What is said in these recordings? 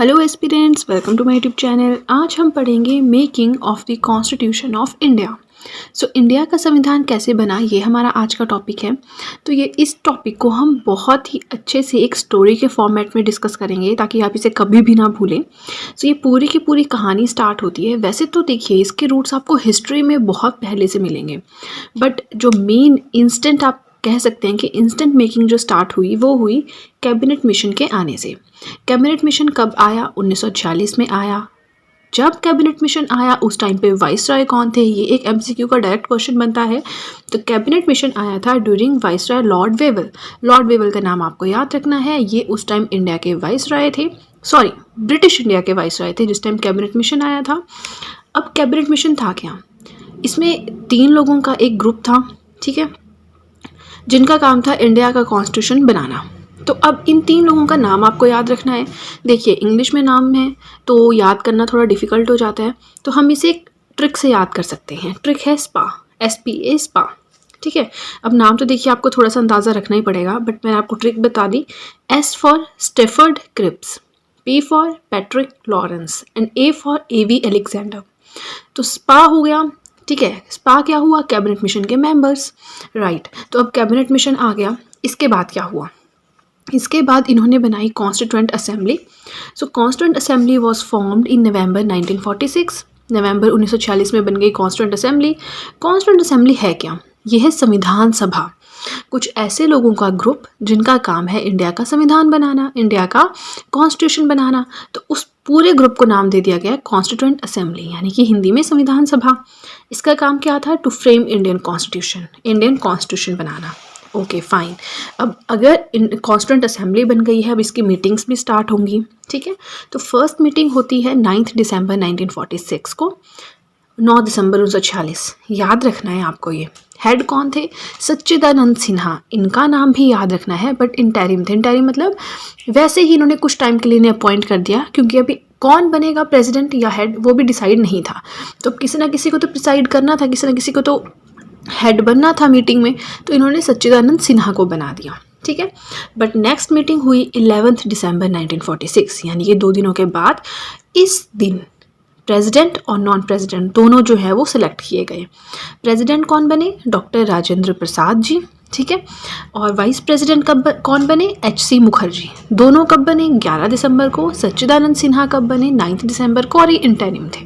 Hello aspirants, welcome to my YouTube channel. आज हम पढ़ेंगे making of the constitution of India. India का संविधान कैसे बना, ये हमारा आज का टॉपिक है। तो ये इस टॉपिक को हम बहुत ही अच्छे से एक स्टोरी के फॉर्मेट में डिस्कस करेंगे ताकि आप इसे कभी भी ना भूलें। ये पूरी की पूरी कहानी स्टार्ट होती है। वैसे तो देखिए, इसके रूट्स आपको हिस्ट्री में बहुत पहले से मिलेंगे, बट जो मेन इंस्टेंट आप कह सकते हैं कि इंस्टेंट मेकिंग जो स्टार्ट हुई वो हुई कैबिनेट मिशन के आने से। कैबिनेट मिशन कब आया? 1946 में आया। जब कैबिनेट मिशन आया उस टाइम पे वाइसरॉय कौन थे? ये एक एमसीक्यू का डायरेक्ट क्वेश्चन बनता है। तो कैबिनेट मिशन आया था during viceroy Lord Wavell. Lord Wavell का नाम आपको याद रखना है। ये उस टाइम इंडिया के वाइसरॉय थे, सॉरी ब्रिटिश इंडिया के वाइसरॉय थे जिस टाइम कैबिनेट मिशन आया था। अब कैबिनेट मिशन था क्या? इसमें 3 लोगों का एक ग्रुप था, ठीक है, जिनका काम था इंडिया का कॉन्स्टिट्यूशन बनाना। तो अब इन 3 लोगों का नाम आपको याद रखना है। देखिए, इंग्लिश में नाम है तो याद करना थोड़ा डिफ़िकल्ट हो जाता है, तो हम इसे एक ट्रिक से याद कर सकते हैं। ट्रिक है स्पा, SPA, स्पा, ठीक है। अब नाम तो देखिए आपको थोड़ा सा अंदाज़ा रखना ही पड़ेगा, बट मैंने आपको ट्रिक बता दी। S for Stafford Cripps, P for Patrick Lawrence and A for AV Alexander. तो स्पा हो गया, ठीक है। स्पा क्या हुआ? कैबिनेट मिशन के मेंबर्स, राइट। तो अब कैबिनेट मिशन आ गया, इसके बाद क्या हुआ? इसके बाद इन्होंने बनाई constituent assembly. Constituent assembly was formed in November 1946। नवंबर 1946 में बन गई कॉन्स्टिट्यूएंट असेंबली। कॉन्स्टिट्यूएंट असेंबली है क्या? यह है संविधान सभा। कुछ ऐसे लोगों का ग्रुप जिनका काम है इंडिया का संविधान बनाना, इंडिया का कॉन्स्टिट्यूशन बनाना। तो उस पूरे ग्रुप को नाम दे दिया गया कॉन्स्टिट्यूएंट असेंबली, यानी कि हिंदी में संविधान सभा। इसका काम क्या था? To frame Indian constitution, Indian constitution बनाना। Okay fine. अब अगर कॉन्स्टिट्यूएंट असेंबली बन गई है, अब इसकी मीटिंग्स भी स्टार्ट होंगी, ठीक है। तो फर्स्ट मीटिंग होती है 9 दिसंबर 1946 को, 9 दिसंबर 1946। याद रखना है आपको। ये हेड कौन थे? सच्चिदानंद सिन्हा। इनका नाम भी याद रखना है, बट इंटरिम थे। इंटरिम मतलब वैसे ही इन्होंने कुछ टाइम के लिए इन्हें अपॉइंट कर दिया, क्योंकि अभी कौन बनेगा प्रेसिडेंट या हेड वो भी डिसाइड नहीं था। तो किसी ना किसी को तो डिसाइड करना था, किसी ना किसी को तो हेड बनना था मीटिंग में, तो इन्होंने सच्चिदानंद सिन्हा को बना दिया, ठीक है। बट नेक्स्ट मीटिंग हुई 11 दिसंबर 1946, यानी कि 2 दिनों के बाद। इस दिन प्रेसिडेंट और नॉन प्रेसिडेंट दोनों जो है वो सिलेक्ट किए गए। प्रेसिडेंट कौन बने? डॉक्टर राजेंद्र प्रसाद जी, ठीक है। और वाइस प्रेसिडेंट कौन बने? HC मुखर्जी। दोनों कब बने? 11 दिसंबर को। सच्चिदानंद सिन्हा कब बने? 9 दिसंबर को, और ये इंटरिम थे,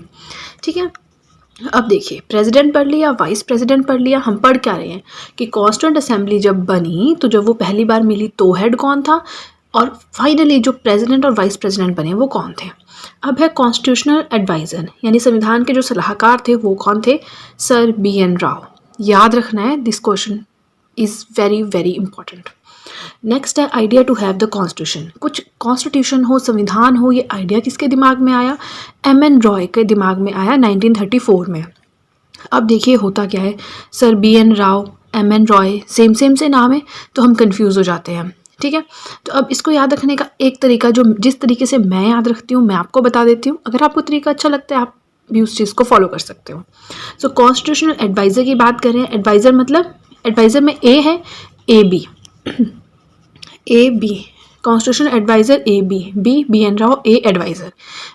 ठीक है। अब देखिए, प्रेसिडेंट पढ़ लिया, वाइस प्रेसिडेंट पढ़ लिया। हम पढ़ क्या रहे हैं कि कॉन्स्टिट्यूएंट असेंबली जब बनी तो जब वो पहली बार मिली तो हेड कौन था, और फाइनली जो प्रेसिडेंट और वाइस प्रेसिडेंट बने वो कौन थे। अब है कॉन्स्टिट्यूशनल एडवाइज़र, यानी संविधान के जो सलाहकार थे वो कौन थे? Sir BN Rao. याद रखना है, this question is very very important. Next है idea to have the constitution. कुछ कॉन्स्टिट्यूशन हो, संविधान हो, ये आइडिया किसके दिमाग में आया? MN रॉय के दिमाग में आया 1934 में। अब देखिए होता क्या है, sir BN Rao, MN Roy, same से नाम है, तो हम कंफ्यूज हो जाते हैं, ठीक है। तो अब इसको याद रखने का एक तरीका, जो जिस तरीके से मैं याद रखती हूँ मैं आपको बता देती हूँ। अगर आपको तरीका अच्छा लगता है आप भी उस चीज़ को फॉलो कर सकते हो। कॉन्स्टिट्यूशनल एडवाइज़र की बात करें, एडवाइज़र मतलब एडवाइज़र में A है, AB AB constitution adviser AB, BN Rao, A adviser.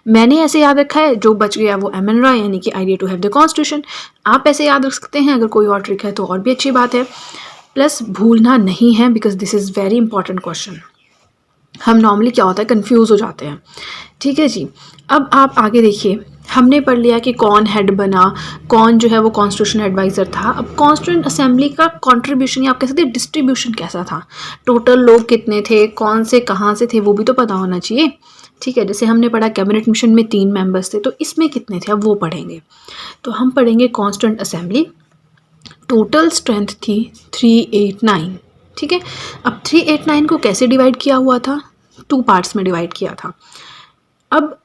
मैंने ऐसे याद रखा है, जो बच गया वो MN रॉय, यानी कि idea to have the constitution. आप ऐसे याद रख सकते हैं, अगर कोई और ट्रिक है तो और भी अच्छी बात है। प्लस भूलना नहीं है, because this is very important question. हम नॉर्मली क्या होता है, कंफ्यूज हो जाते हैं, ठीक है जी। अब आप आगे देखिए, हमने पढ़ लिया कि कौन हेड बना, कौन जो है वो कॉन्स्टिट्यूशन एडवाइज़र था। अब कॉन्स्टिट्यूएंट असेंबली का कंट्रीब्यूशन या आप कह सकते हैं डिस्ट्रीब्यूशन कैसा था, टोटल लोग कितने थे, कौन से कहाँ से थे, वो भी तो पता होना चाहिए, ठीक है। जैसे हमने पढ़ा कैबिनेट मिशन में 3 मेंबर्स थे, तो इसमें कितने थे अब वो पढ़ेंगे। तो हम पढ़ेंगे कॉन्स्टिट्यूएंट असेंबली। टोटल स्ट्रेंथ थी 389, ठीक है। अब 389 को कैसे डिवाइड किया हुआ था? 2 पार्ट्स में डिवाइड किया था। अब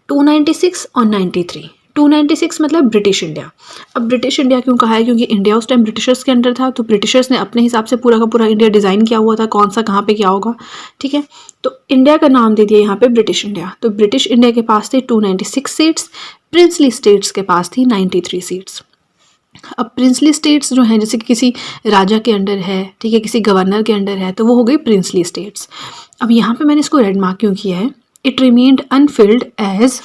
296 और 93। 296 मतलब ब्रिटिश इंडिया। अब ब्रिटिश इंडिया क्यों कहा है? क्योंकि इंडिया उस टाइम ब्रिटिशर्स के अंडर था, तो ब्रिटिशर्स ने अपने हिसाब से पूरा का पूरा इंडिया डिज़ाइन किया हुआ था, कौन सा कहाँ पे क्या होगा, ठीक है। तो इंडिया का नाम दे दिया यहाँ पे ब्रिटिश इंडिया। तो ब्रिटिश इंडिया के पास थे 296 सीट्स, प्रिंसली स्टेट्स के पास थी 93 सीट्स। अब प्रिंसली स्टेट्स जो हैं, जैसे कि किसी राजा के अंडर है, ठीक है, किसी गवर्नर के अंडर है, तो वो हो गई प्रिंसली स्टेट्स। अब यहाँ पे मैंने इसको रेड मार्क क्यों किया है? It remained unfilled as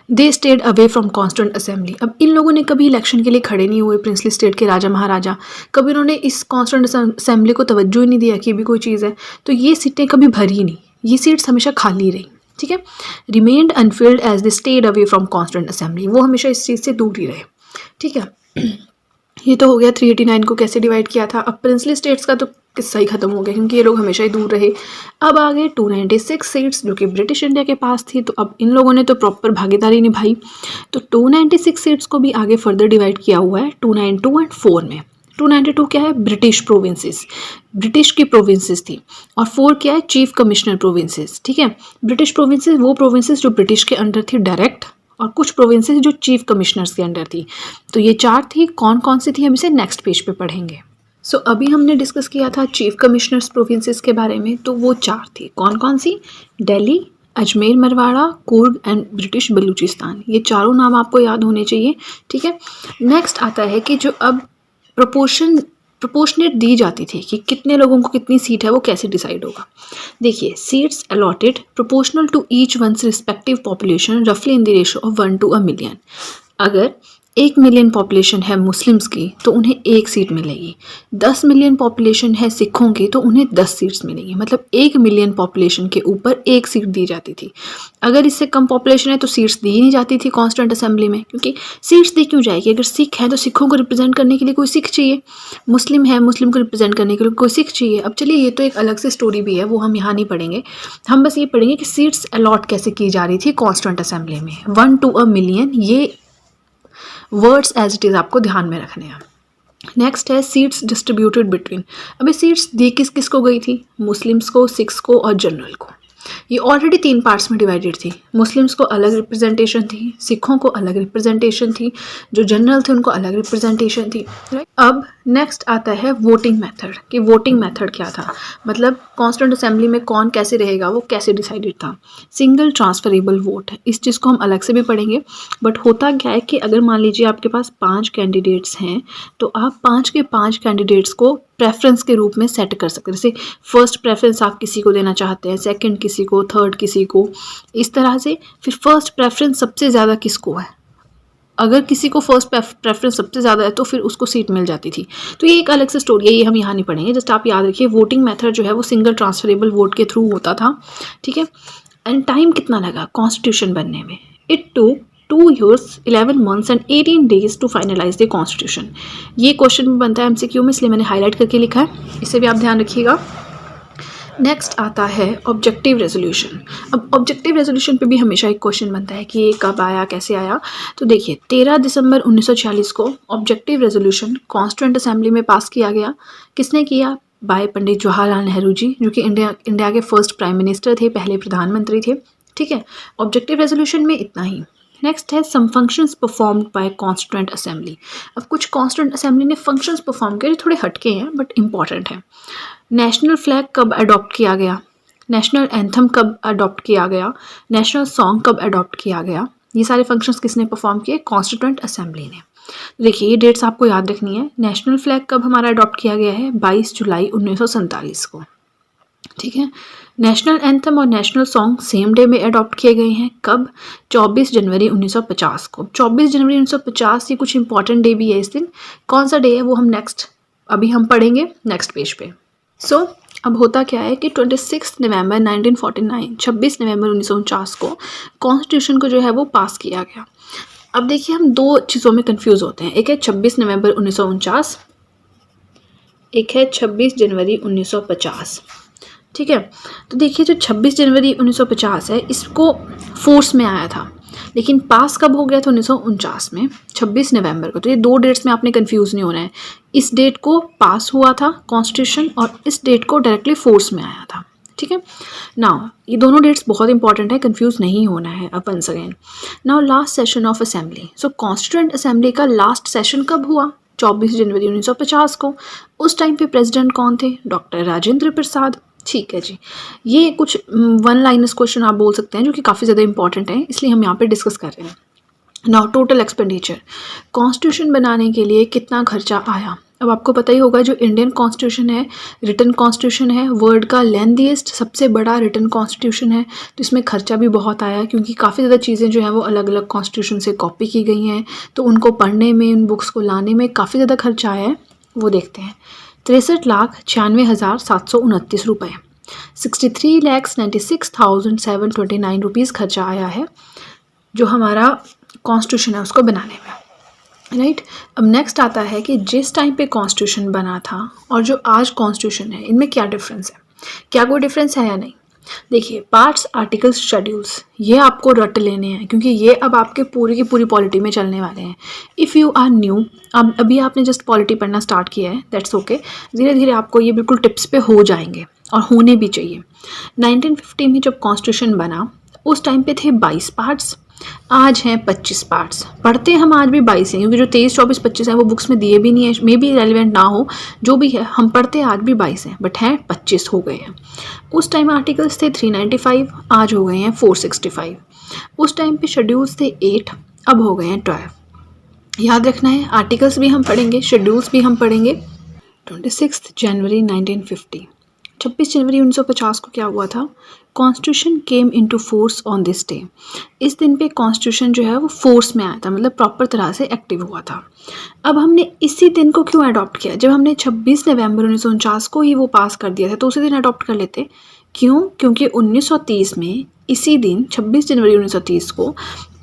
they stayed away from constituent assembly. अब इन लोगों ने कभी इलेक्शन के लिए खड़े नहीं हुए, प्रिंसली स्टेट के राजा महाराजा, कभी उन्होंने इस कॉन्स्टिट्यूंट असेंबली को तवज्जो ही नहीं दिया कि भी कोई चीज़ है, तो ये सीटें कभी भरी नहीं, ये सीट्स हमेशा खाली रही। ठीक है, remained unfilled as they stayed away from constituent assembly, वो हमेशा इस चीज़ से दूर ही रहे। ठीक है, ये तो हो गया 389 को कैसे डिवाइड किया था। अब प्रिंसली स्टेट्स का तो किस्सा ही खत्म हो गया क्योंकि ये लोग हमेशा ही दूर रहे। अब आगे 296 सीट्स जो कि ब्रिटिश इंडिया के पास थी, तो अब इन लोगों ने तो प्रॉपर भागीदारी निभाई, तो 296 सीट्स को भी आगे फर्दर डिवाइड किया हुआ है 292 एंड 4 में। 292 क्या है, ब्रिटिश प्रोविंसेस, ब्रिटिश की प्रोविंसेस थी, और 4 क्या है, चीफ कमिश्नर प्रोविंसेस। ठीक है, ब्रिटिश प्रोविंसेस वो प्रोविंसेस जो ब्रिटिश के अंडर थी डायरेक्ट, और कुछ प्रोविंसेस जो चीफ कमिश्नर्स के अंडर थी। तो ये 4 थी, कौन कौन सी थी हम इसे नेक्स्ट पेज पे पढ़ेंगे। सो अभी हमने डिस्कस किया था चीफ कमिश्नर्स प्रोविंसेस के बारे में, तो वो 4 थी, कौन कौन सी, दिल्ली, अजमेर मरवाड़ा, कुर्ग एंड ब्रिटिश बलूचिस्तान। ये चारों नाम आपको याद होने चाहिए। ठीक है, नेक्स्ट आता है कि जो अब प्रोपोर्शनेट दी जाती थी कि कितने लोगों को कितनी सीट है, वो कैसे डिसाइड होगा। देखिए, seats allotted proportional to each one's respective population रफली in the ratio of 1 to a million। अगर 1 मिलियन पॉपुलेशन है मुस्लिम्स की तो उन्हें 1 सीट मिलेगी, 10 मिलियन पॉपुलेशन है सिखों की तो उन्हें 10 सीट्स मिलेगी, मतलब 1 मिलियन पॉपुलेशन के ऊपर 1 सीट दी जाती थी। अगर इससे कम पॉपुलेशन है तो सीट्स दी ही नहीं जाती थी कॉन्स्टिट्यूंट असेंबली में, क्योंकि सीट्स दी क्यों जाएगी, अगर सिख है तो सिखों को रिप्रेजेंट करने के लिए कोई सिख चाहिए, मुस्लिम है मुस्लिम को रिप्रेजेंट करने के लिए कोई सिख चाहिए। अब चलिए, ये तो एक अलग से स्टोरी भी है, वो हम यहाँ नहीं पढ़ेंगे, हम बस ये पढ़ेंगे कि सीट्स अलॉट कैसे की जा रही थी कॉन्स्टिट्यूंट असेंबली में। 1 to a million, ये वर्ड्स एज इट इज़ आपको ध्यान में रखने हैं। नेक्स्ट है सीट्स डिस्ट्रीब्यूटेड बिटवीन। अभी सीट्स दी किस किस को गई थी, मुस्लिम्स को, सिख्स को और जनरल को। ये ऑलरेडी 3 पार्ट्स में डिवाइडेड थी, मुस्लिम्स को अलग रिप्रेजेंटेशन थी, सिखों को अलग रिप्रेजेंटेशन थी, जो जनरल थे उनको अलग रिप्रेजेंटेशन थी। राइट, अब नेक्स्ट आता है वोटिंग मेथड, कि वोटिंग मेथड क्या था, मतलब कॉन्स्टिट्यूंट असेंबली में कौन कैसे रहेगा, वो कैसे डिसाइडेड था। सिंगल ट्रांसफरेबल वोट, इस चीज़ को हम अलग से भी पढ़ेंगे, बट होता क्या है कि अगर मान लीजिए आपके पास 5 कैंडिडेट्स हैं, तो आप 5 के 5 कैंडिडेट्स को प्रेफरेंस के रूप में सेट कर सकते हैं। जैसे फर्स्ट प्रेफरेंस आप किसी को देना चाहते हैं, सेकंड किसी को, थर्ड किसी को, इस तरह से। फिर फर्स्ट प्रेफरेंस सबसे ज़्यादा किसको है, अगर किसी को फर्स्ट प्रेफरेंस सबसे ज़्यादा है तो फिर उसको सीट मिल जाती थी। तो ये एक अलग से स्टोरी है, ये हम यहाँ नहीं पढ़ेंगे, जस्ट आप याद रखिए वोटिंग मेथड जो है वो सिंगल ट्रांसफरेबल वोट के थ्रू होता था। ठीक है, एंड टाइम कितना लगा कॉन्स्टिट्यूशन बनने में, it to 2 years 11 months and 18 days to finalize the constitution। ये क्वेश्चन में बनता है MCQ में, इसलिए मैंने हाईलाइट करके लिखा है, इसे भी आप ध्यान रखिएगा। नेक्स्ट आता है ऑब्जेक्टिव रेजोल्यूशन। अब ऑब्जेक्टिव रेजोल्यूशन पे भी हमेशा एक क्वेश्चन बनता है कि ये कब आया, कैसे आया। तो देखिए, 13 दिसंबर 1946 को ऑब्जेक्टिव रेजोल्यूशन कॉन्स्टिट्यूंट असेंबली में पास किया गया। किसने किया, बाय पंडित जवाहरलाल नेहरू जी, जो कि इंडिया के फर्स्ट प्राइम मिनिस्टर थे, पहले प्रधानमंत्री थे। ठीक है, ऑब्जेक्टिव रेजोल्यूशन में इतना ही। नेक्स्ट है some functions performed by constituent assembly. अब कुछ कॉन्स्टिट्यूंट असेंबली ने फंक्शंस परफॉर्म किए जो थोड़े हटके हैं बट इंपॉर्टेंट है। नेशनल फ्लैग कब अडॉप्ट किया गया, नेशनल एंथम कब अडॉप्ट किया गया, नेशनल सॉन्ग कब अडॉप्ट किया गया, ये सारे फंक्शंस किसने परफॉर्म किए, कॉन्स्टिट्यूंट असेंबली ने। देखिए, ये डेट्स आपको याद रखनी है। नेशनल फ्लैग कब हमारा अडॉप्ट किया गया है, 22 जुलाई 1947 को। ठीक है, नेशनल एंथम और नेशनल सॉन्ग सेम डे में अडॉप्ट किए गए हैं, कब, 24 जनवरी 1950 को। 24 जनवरी 1950 ये कुछ इंपॉर्टेंट डे भी है इस दिन, कौन सा डे है वो हम नेक्स्ट अभी हम पढ़ेंगे नेक्स्ट पेज पे। सो अब होता क्या है कि 26 नवंबर 1949, 26 नवंबर 1949 को कॉन्स्टिट्यूशन को जो है वो पास किया गया। अब देखिए, हम 2 चीज़ों में कंफ्यूज होते हैं, एक है 26 नवंबर 1949, एक है 26 जनवरी 1950। ठीक है, तो देखिए, जो 26 जनवरी 1950 है, इसको फोर्स में आया था, लेकिन पास कब हो गया था 1949 में, 26 नवंबर को। तो ये 2 डेट्स में आपने कंफ्यूज नहीं होना है, इस डेट को पास हुआ था कॉन्स्टिट्यूशन और इस डेट को डायरेक्टली फोर्स में आया था। ठीक है, नाउ ये दोनों डेट्स बहुत इंपॉर्टेंट है, कंफ्यूज नहीं होना है। अब once again, now last session of assembly. So constituent assembly का लास्ट सेशन कब हुआ, 24 जनवरी 1950 को। उस टाइम पे प्रेसिडेंट कौन थे, डॉक्टर राजेंद्र प्रसाद। ठीक है जी, ये कुछ 1 लाइनर्स क्वेश्चन आप बोल सकते हैं जो कि काफ़ी ज़्यादा इंपॉर्टेंट है, इसलिए हम यहाँ पे डिस्कस कर रहे हैं। नाउ टोटल एक्सपेंडिचर, कॉन्स्टिट्यूशन बनाने के लिए कितना खर्चा आया। अब आपको पता ही होगा जो इंडियन कॉन्स्टिट्यूशन है, रिटन कॉन्स्टिट्यूशन है, वर्ल्ड का लेंथीएस्ट सबसे बड़ा रिटन कॉन्स्टिट्यूशन है। तो इसमें खर्चा भी बहुत आया क्योंकि काफ़ी ज़्यादा चीज़ें जो हैं वो अलग अलग कॉन्स्टिट्यूशन से कॉपी की गई हैं, तो उनको पढ़ने में, उन बुक्स को लाने में काफ़ी ज़्यादा खर्चा आया है। वो देखते हैं। 63,96,729 रुपये, 63,96,729 रुपीज़ खर्चा आया है जो हमारा कॉन्स्टिट्यूशन है उसको बनाने में, राइट। अब नेक्स्ट आता है कि जिस टाइम पे कॉन्स्टिट्यूशन बना था और जो आज कॉन्स्टिट्यूशन है, इनमें क्या डिफरेंस है, क्या कोई डिफरेंस है या नहीं। देखिए, पार्ट्स, आर्टिकल्स, शेड्यूल्स, ये आपको रट लेने हैं क्योंकि ये अब आपके पूरी की पूरी पॉलिटी में चलने वाले हैं। इफ़ यू आर न्यू, अब अभी आपने जस्ट पॉलिटी पढ़ना स्टार्ट किया है, दैट्स ओके। धीरे धीरे आपको ये बिल्कुल टिप्स पे हो जाएंगे और होने भी चाहिए। 1950 में जब कॉन्स्टिट्यूशन बना उस टाइम पे थे 22 पार्ट्स, आज हैं 25 पार्ट्स। पढ़ते हम आज भी 22 हैं क्योंकि जो 23, 24, 25 है वो बुक्स में दिए भी नहीं है, मे बी रेलिवेंट ना हो, जो भी है हम पढ़ते आज भी 22 हैं, बट हैं 25 हो गए हैं। उस टाइम आर्टिकल्स थे 395, आज हो गए हैं 465। उस टाइम पे शेड्यूल्स थे 8, अब हो गए हैं 12। याद रखना है, आर्टिकल्स भी हम पढ़ेंगे, शेड्यूल्स भी हम पढ़ेंगे। 26 जनवरी 1950, 26 जनवरी 1950 को क्या हुआ था, constitution came into force on this day. इस दिन पे कॉन्स्टिट्यूशन जो है वो फोर्स में आया था, मतलब प्रॉपर तरह से एक्टिव हुआ था। अब हमने इसी दिन को क्यों अडॉप्ट किया, जब हमने 26 नवंबर 1949 को ही वो पास कर दिया था तो उसी दिन अडॉप्ट कर लेते। क्यों, क्योंकि 1930 में इसी दिन 26 जनवरी 1930 को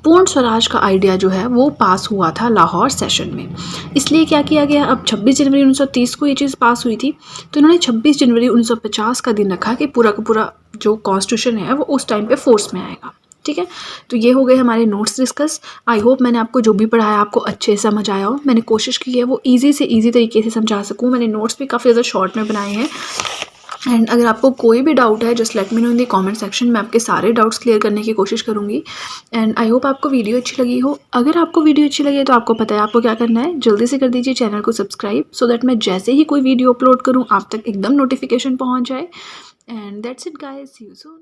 पूर्ण स्वराज का आइडिया जो है वो पास हुआ था लाहौर सेशन में। इसलिए क्या किया गया, अब 26 जनवरी 1930 को ये चीज़ पास हुई थी तो इन्होंने 26 जनवरी 1950 का दिन रखा कि पूरा का पूरा जो कॉन्स्टिट्यूशन है वो उस टाइम पे फोर्स में आएगा। ठीक है, तो ये हो गए हमारे नोट्स डिस्कस। आई होप मैंने आपको जो भी पढ़ाया आपको अच्छे से समझ आया हो। मैंने कोशिश की है वो ईजी से ईजी तरीके से समझा सकूँ। मैंने नोट्स भी काफ़ी ज़्यादा शॉर्ट में बनाए हैं। एंड अगर आपको कोई भी डाउट है just let me know in the comment section, मैं आपके सारे डाउट्स क्लियर करने की कोशिश करूँगी। एंड आई होप आपको वीडियो अच्छी लगी हो। अगर आपको वीडियो अच्छी लगी है तो आपको पता है आपको क्या करना है, जल्दी से कर दीजिए चैनल को सब्सक्राइब, सो दैट मैं जैसे ही कोई वीडियो अपलोड करूँ आप तक एकदम नोटिफिकेशन पहुँच जाए। And that's it guys, see you soon.